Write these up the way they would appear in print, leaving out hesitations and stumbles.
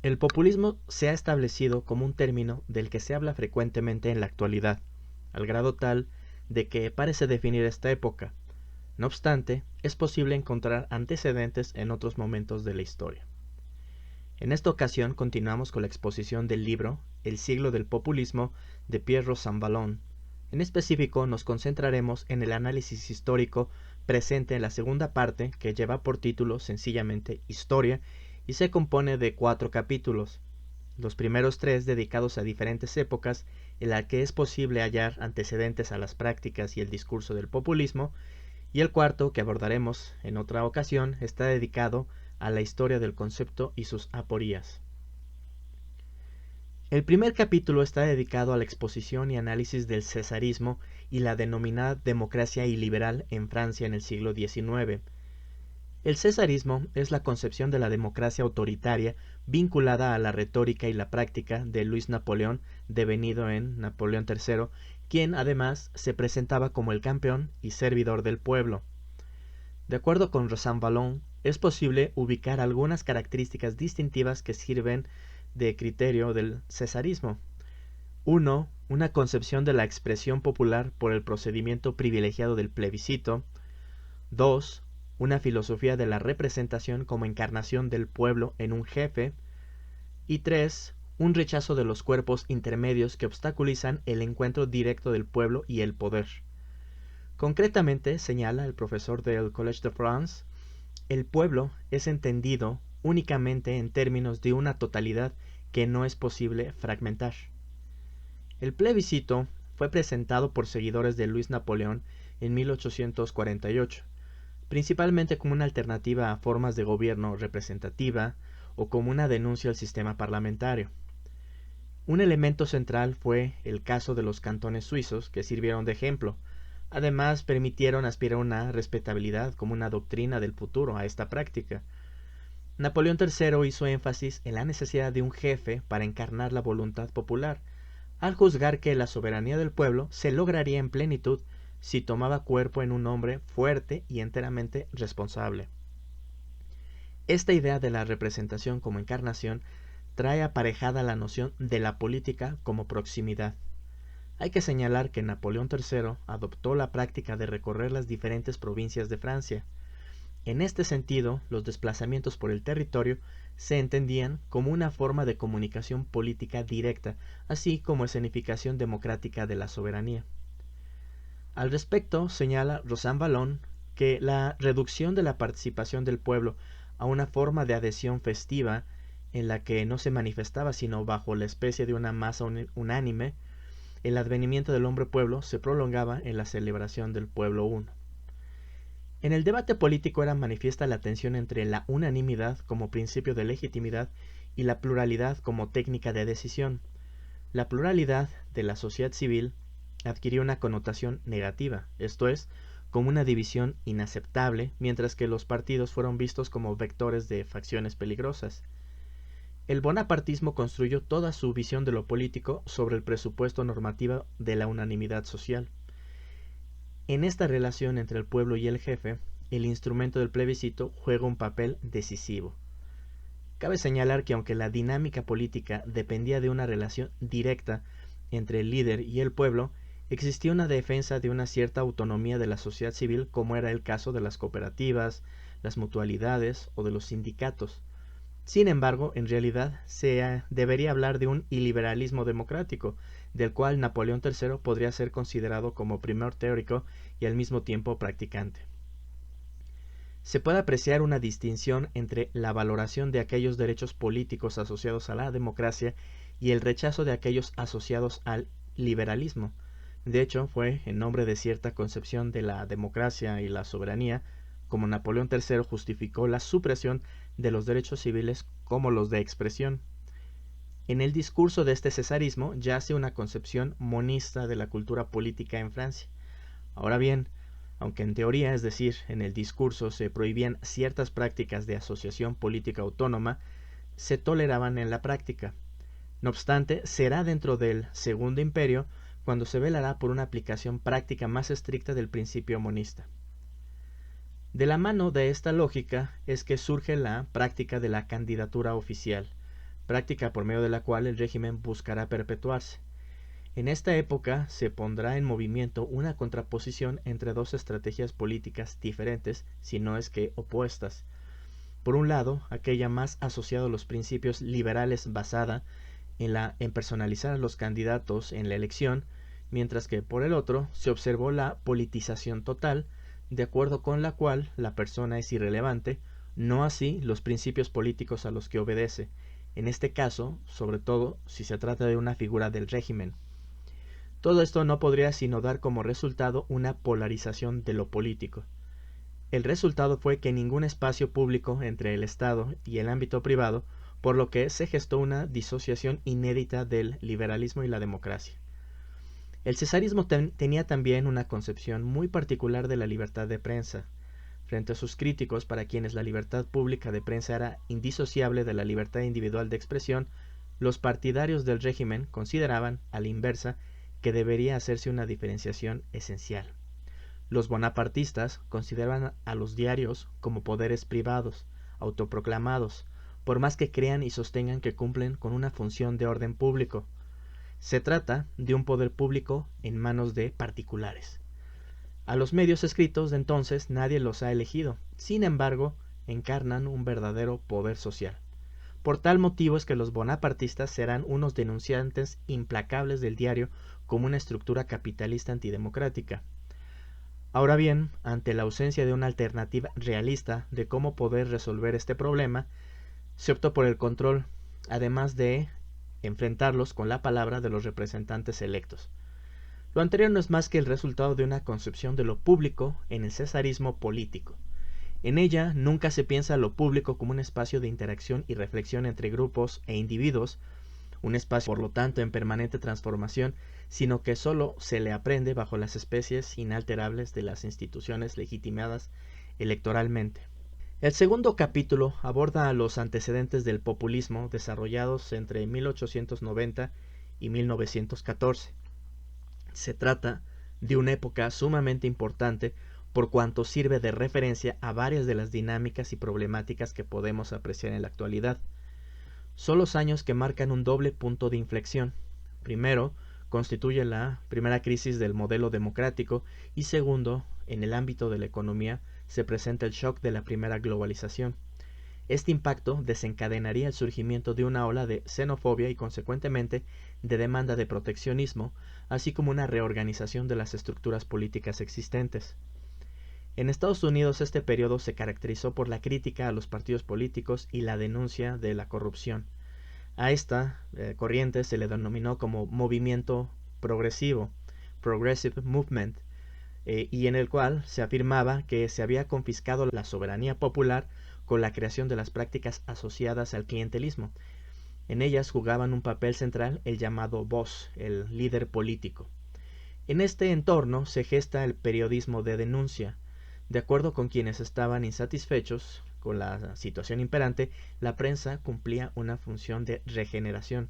El populismo se ha establecido como un término del que se habla frecuentemente en la actualidad, al grado tal de que parece definir esta época. No obstante, es posible encontrar antecedentes en otros momentos de la historia. En esta ocasión continuamos con la exposición del libro El siglo del populismo de Pierre Rosanvallon. En específico nos concentraremos en el análisis histórico presente en la segunda parte, que lleva por título sencillamente Historia y se compone de 4 capítulos. Los primeros 3 dedicados a diferentes épocas en las que es posible hallar antecedentes a las prácticas y el discurso del populismo, y el cuarto, que abordaremos en otra ocasión, está dedicado a la historia del concepto y sus aporías. El primer capítulo está dedicado a la exposición y análisis del cesarismo y la denominada democracia iliberal en Francia en el siglo XIX. El cesarismo es la concepción de la democracia autoritaria vinculada a la retórica y la práctica de Luis Napoleón, devenido en Napoleón III, quien además se presentaba como el campeón y servidor del pueblo. De acuerdo con Rosanvallon, es posible ubicar algunas características distintivas que sirven de criterio del cesarismo. 1. Una concepción de la expresión popular por el procedimiento privilegiado del plebiscito. 2. Una filosofía de la representación como encarnación del pueblo en un jefe. Y 3. Un rechazo de los cuerpos intermedios que obstaculizan el encuentro directo del pueblo y el poder. Concretamente, señala el profesor del Collège de France, el pueblo es entendido únicamente en términos de una totalidad que no es posible fragmentar. El plebiscito fue presentado por seguidores de Luis Napoleón en 1848, principalmente como una alternativa a formas de gobierno representativa o como una denuncia al sistema parlamentario. Un elemento central fue el caso de los cantones suizos, que sirvieron de ejemplo. Además, permitieron aspirar a una respetabilidad como una doctrina del futuro a esta práctica. Napoleón III hizo énfasis en la necesidad de un jefe para encarnar la voluntad popular, al juzgar que la soberanía del pueblo se lograría en plenitud si tomaba cuerpo en un hombre fuerte y enteramente responsable. Esta idea de la representación como encarnación trae aparejada la noción de la política como proximidad. Hay que señalar que Napoleón III adoptó la práctica de recorrer las diferentes provincias de Francia. En este sentido, los desplazamientos por el territorio se entendían como una forma de comunicación política directa, así como escenificación democrática de la soberanía. Al respecto, señala Rosanvallon que la reducción de la participación del pueblo a una forma de adhesión festiva en la que no se manifestaba sino bajo la especie de una masa unánime, el advenimiento del hombre-pueblo se prolongaba en la celebración del pueblo uno. En el debate político era manifiesta la tensión entre la unanimidad como principio de legitimidad y la pluralidad como técnica de decisión. La pluralidad de la sociedad civil adquirió una connotación negativa, esto es, como una división inaceptable, mientras que los partidos fueron vistos como vectores de facciones peligrosas. El bonapartismo construyó toda su visión de lo político sobre el presupuesto normativo de la unanimidad social. En esta relación entre el pueblo y el jefe, el instrumento del plebiscito juega un papel decisivo. Cabe señalar que aunque la dinámica política dependía de una relación directa entre el líder y el pueblo, existía una defensa de una cierta autonomía de la sociedad civil, como era el caso de las cooperativas, las mutualidades o de los sindicatos. Sin embargo, en realidad se debería hablar de un iliberalismo democrático, del cual Napoleón III podría ser considerado como primer teórico y al mismo tiempo practicante. Se puede apreciar una distinción entre la valoración de aquellos derechos políticos asociados a la democracia y el rechazo de aquellos asociados al liberalismo. De hecho, fue en nombre de cierta concepción de la democracia y la soberanía como Napoleón III justificó la supresión de los derechos civiles como los de expresión. En el discurso de este cesarismo yace una concepción monista de la cultura política en Francia. Ahora bien, aunque en teoría, es decir, en el discurso se prohibían ciertas prácticas de asociación política autónoma, se toleraban en la práctica. No obstante, será dentro del Segundo Imperio cuando se velará por una aplicación práctica más estricta del principio monista. De la mano de esta lógica es que surge la práctica de la candidatura oficial, práctica por medio de la cual el régimen buscará perpetuarse. En esta época se pondrá en movimiento una contraposición entre dos estrategias políticas diferentes, si no es que opuestas. Por un lado, aquella más asociada a los principios liberales basada en personalizar a los candidatos en la elección, mientras que por el otro se observó la politización total, de acuerdo con la cual la persona es irrelevante, no así los principios políticos a los que obedece, en este caso, sobre todo si se trata de una figura del régimen. Todo esto no podría sino dar como resultado una polarización de lo político. El resultado fue que ningún espacio público entre el Estado y el ámbito privado, por lo que se gestó una disociación inédita del liberalismo y la democracia. El cesarismo tenía también una concepción muy particular de la libertad de prensa. Frente a sus críticos, para quienes la libertad pública de prensa era indisociable de la libertad individual de expresión, los partidarios del régimen consideraban, a la inversa, que debería hacerse una diferenciación esencial. Los bonapartistas consideraban a los diarios como poderes privados, autoproclamados, por más que crean y sostengan que cumplen con una función de orden público. Se trata de un poder público en manos de particulares. A los medios escritos de entonces nadie los ha elegido, sin embargo, encarnan un verdadero poder social. Por tal motivo es que los bonapartistas serán unos denunciantes implacables del diario como una estructura capitalista antidemocrática. Ahora bien, ante la ausencia de una alternativa realista de cómo poder resolver este problema, se optó por el control, además de enfrentarlos con la palabra de los representantes electos. Lo anterior no es más que el resultado de una concepción de lo público en el cesarismo político. En ella nunca se piensa lo público como un espacio de interacción y reflexión entre grupos e individuos, un espacio por lo tanto en permanente transformación, sino que sólo se le aprende bajo las especies inalterables de las instituciones legitimadas electoralmente. El segundo capítulo aborda los antecedentes del populismo desarrollados entre 1890 y 1914. Se trata de una época sumamente importante por cuanto sirve de referencia a varias de las dinámicas y problemáticas que podemos apreciar en la actualidad. Son los años que marcan un doble punto de inflexión. Primero, constituye la primera crisis del modelo democrático y segundo, en el ámbito de la economía, se presenta el shock de la primera globalización. Este impacto desencadenaría el surgimiento de una ola de xenofobia y consecuentemente de demanda de proteccionismo, así como una reorganización de las estructuras políticas existentes. En Estados Unidos este periodo se caracterizó por la crítica a los partidos políticos y la denuncia de la corrupción. A esta corriente se le denominó como movimiento progresivo, Progressive Movement, y en el cual se afirmaba que se había confiscado la soberanía popular con la creación de las prácticas asociadas al clientelismo. En ellas jugaban un papel central el llamado boss, el líder político. En este entorno se gesta el periodismo de denuncia. De acuerdo con quienes estaban insatisfechos con la situación imperante, la prensa cumplía una función de regeneración.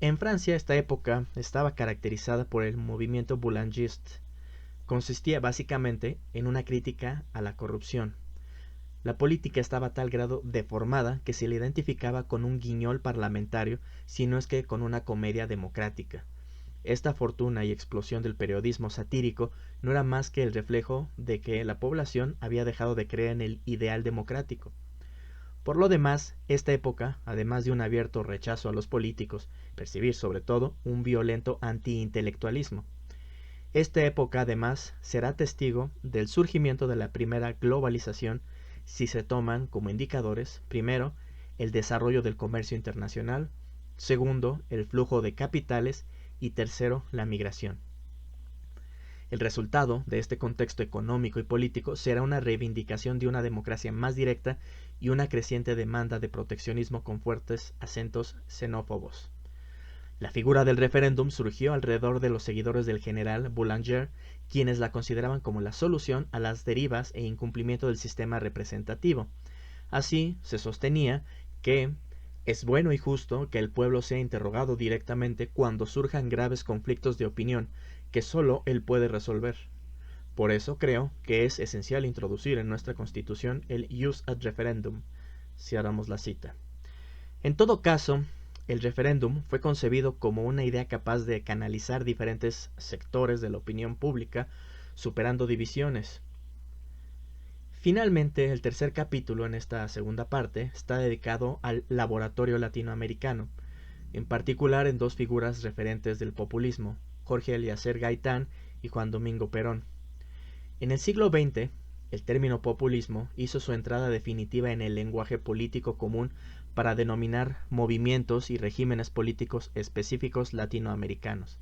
En Francia esta época estaba caracterizada por el movimiento boulangiste. Consistía básicamente en una crítica a la corrupción. La política estaba a tal grado deformada que se le identificaba con un guiñol parlamentario, si no es que con una comedia democrática. Esta fortuna y explosión del periodismo satírico no era más que el reflejo de que la población había dejado de creer en el ideal democrático. Por lo demás, esta época, además de un abierto rechazo a los políticos, percibir sobre todo un violento antiintelectualismo. Esta época, además, será testigo del surgimiento de la primera globalización si se toman como indicadores, primero, el desarrollo del comercio internacional, segundo, el flujo de capitales y tercero, la migración. El resultado de este contexto económico y político será una reivindicación de una democracia más directa y una creciente demanda de proteccionismo con fuertes acentos xenófobos. La figura del referéndum surgió alrededor de los seguidores del general Boulanger, quienes la consideraban como la solución a las derivas e incumplimiento del sistema representativo. Así, se sostenía que es bueno y justo que el pueblo sea interrogado directamente cuando surjan graves conflictos de opinión que solo él puede resolver. Por eso creo que es esencial introducir en nuestra Constitución el jus ad referendum. Cierramos la cita. En todo caso, el referéndum fue concebido como una idea capaz de canalizar diferentes sectores de la opinión pública, superando divisiones. Finalmente, el tercer capítulo en esta segunda parte está dedicado al laboratorio latinoamericano, en particular en dos figuras referentes del populismo, Jorge Eliezer Gaitán y Juan Domingo Perón. En el siglo XX, el término populismo hizo su entrada definitiva en el lenguaje político común para denominar movimientos y regímenes políticos específicos latinoamericanos.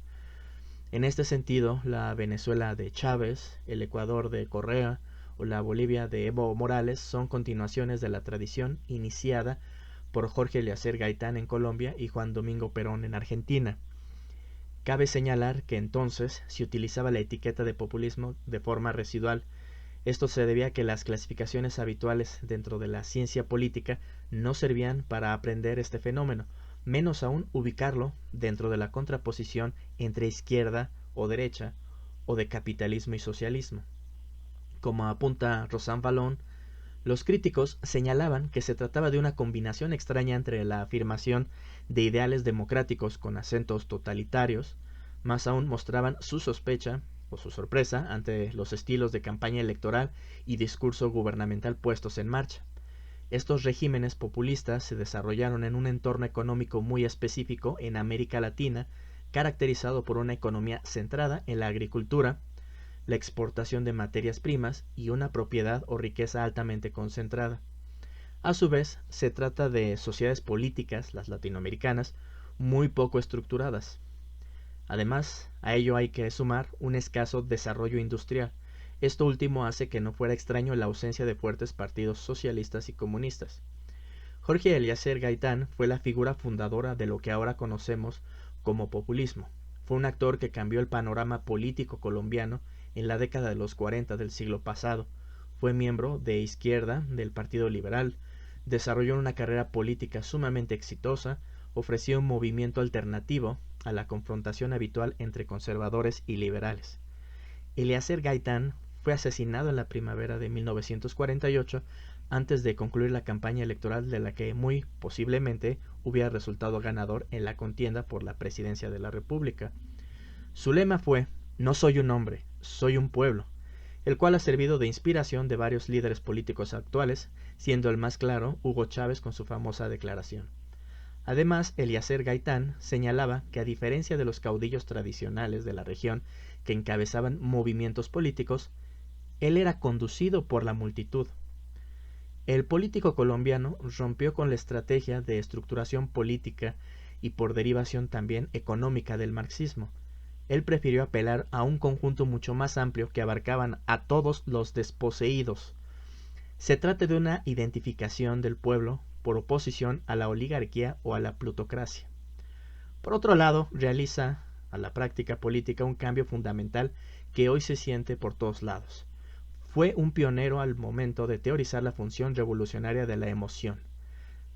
En este sentido, la Venezuela de Chávez, el Ecuador de Correa o la Bolivia de Evo Morales son continuaciones de la tradición iniciada por Jorge Eliezer Gaitán en Colombia y Juan Domingo Perón en Argentina. Cabe señalar que entonces se utilizaba la etiqueta de populismo de forma residual. Esto se debía a que las clasificaciones habituales dentro de la ciencia política no servían para aprender este fenómeno, menos aún ubicarlo dentro de la contraposición entre izquierda o derecha o de capitalismo y socialismo. Como apunta Rosan Valón, los críticos señalaban que se trataba de una combinación extraña entre la afirmación de ideales democráticos con acentos totalitarios, más aún mostraban su sospecha o su sorpresa ante los estilos de campaña electoral y discurso gubernamental puestos en marcha. Estos regímenes populistas se desarrollaron en un entorno económico muy específico en América Latina, caracterizado por una economía centrada en la agricultura, la exportación de materias primas y una propiedad o riqueza altamente concentrada. A su vez, se trata de sociedades políticas, las latinoamericanas, muy poco estructuradas. Además, a ello hay que sumar un escaso desarrollo industrial. Esto último hace que no fuera extraño la ausencia de fuertes partidos socialistas y comunistas. Jorge Eliezer Gaitán fue la figura fundadora de lo que ahora conocemos como populismo. Fue un actor que cambió el panorama político colombiano en la década de los 40 del siglo pasado. Fue miembro de izquierda del Partido Liberal, desarrolló una carrera política sumamente exitosa, ofreció un movimiento alternativo a la confrontación habitual entre conservadores y liberales. Eliezer Gaitán fue asesinado en la primavera de 1948 antes de concluir la campaña electoral de la que muy posiblemente hubiera resultado ganador en la contienda por la presidencia de la República. Su lema fue: "No soy un hombre, soy un pueblo", el cual ha servido de inspiración de varios líderes políticos actuales, siendo el más claro Hugo Chávez con su famosa declaración. Además, Eliezer Gaitán señalaba que a diferencia de los caudillos tradicionales de la región que encabezaban movimientos políticos, él era conducido por la multitud. El político colombiano rompió con la estrategia de estructuración política y por derivación también económica del marxismo. Él prefirió apelar a un conjunto mucho más amplio que abarcaban a todos los desposeídos. Se trata de una identificación del pueblo por oposición a la oligarquía o a la plutocracia. Por otro lado, realiza a la práctica política un cambio fundamental que hoy se siente por todos lados. Fue un pionero al momento de teorizar la función revolucionaria de la emoción.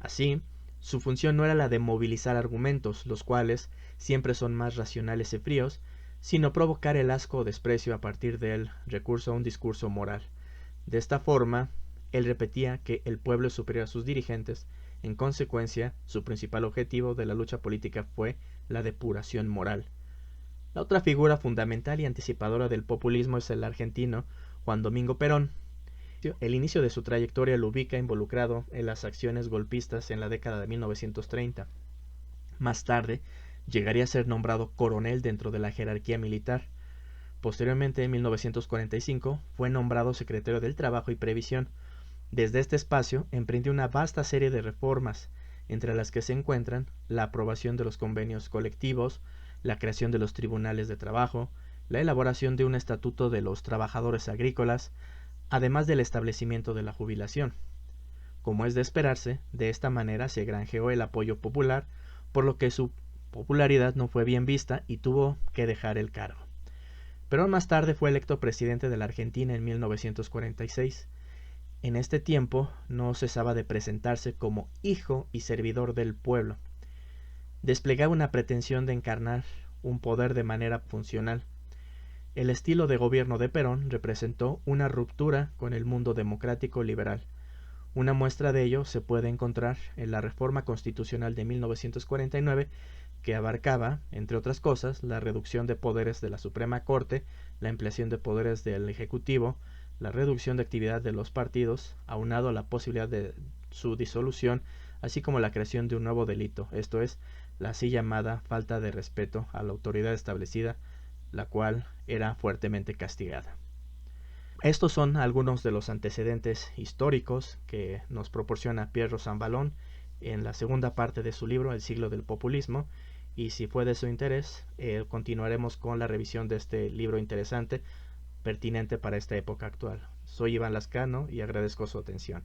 Así, su función no era la de movilizar argumentos, los cuales siempre son más racionales y fríos, sino provocar el asco o desprecio a partir del recurso a un discurso moral. De esta forma, él repetía que el pueblo es superior a sus dirigentes. En consecuencia, su principal objetivo de la lucha política fue la depuración moral. La otra figura fundamental y anticipadora del populismo es el argentino Juan Domingo Perón. El inicio de su trayectoria lo ubica involucrado en las acciones golpistas en la década de 1930. Más tarde, llegaría a ser nombrado coronel dentro de la jerarquía militar. Posteriormente, en 1945, fue nombrado secretario del Trabajo y Previsión. Desde este espacio, emprendió una vasta serie de reformas, entre las que se encuentran la aprobación de los convenios colectivos, la creación de los tribunales de trabajo, la elaboración de un estatuto de los trabajadores agrícolas, además del establecimiento de la jubilación. Como es de esperarse, de esta manera se granjeó el apoyo popular, por lo que su popularidad no fue bien vista y tuvo que dejar el cargo. Perón más tarde fue electo presidente de la Argentina en 1946. En este tiempo no cesaba de presentarse como hijo y servidor del pueblo. Desplegaba una pretensión de encarnar un poder de manera funcional. El estilo de gobierno de Perón representó una ruptura con el mundo democrático liberal, Una muestra de ello se puede encontrar en la Reforma Constitucional de 1949, que abarcaba, entre otras cosas, la reducción de poderes de la Suprema Corte, la ampliación de poderes del Ejecutivo, la reducción de actividad de los partidos, aunado a la posibilidad de su disolución, así como la creación de un nuevo delito, esto es, la así llamada falta de respeto a la autoridad establecida, la cual era fuertemente castigada. Estos son algunos de los antecedentes históricos que nos proporciona Pierre Rosanvallon en la segunda parte de su libro El siglo del populismo, y si fue de su interés, continuaremos con la revisión de este libro interesante, pertinente para esta época actual. Soy Iván Lascano y agradezco su atención.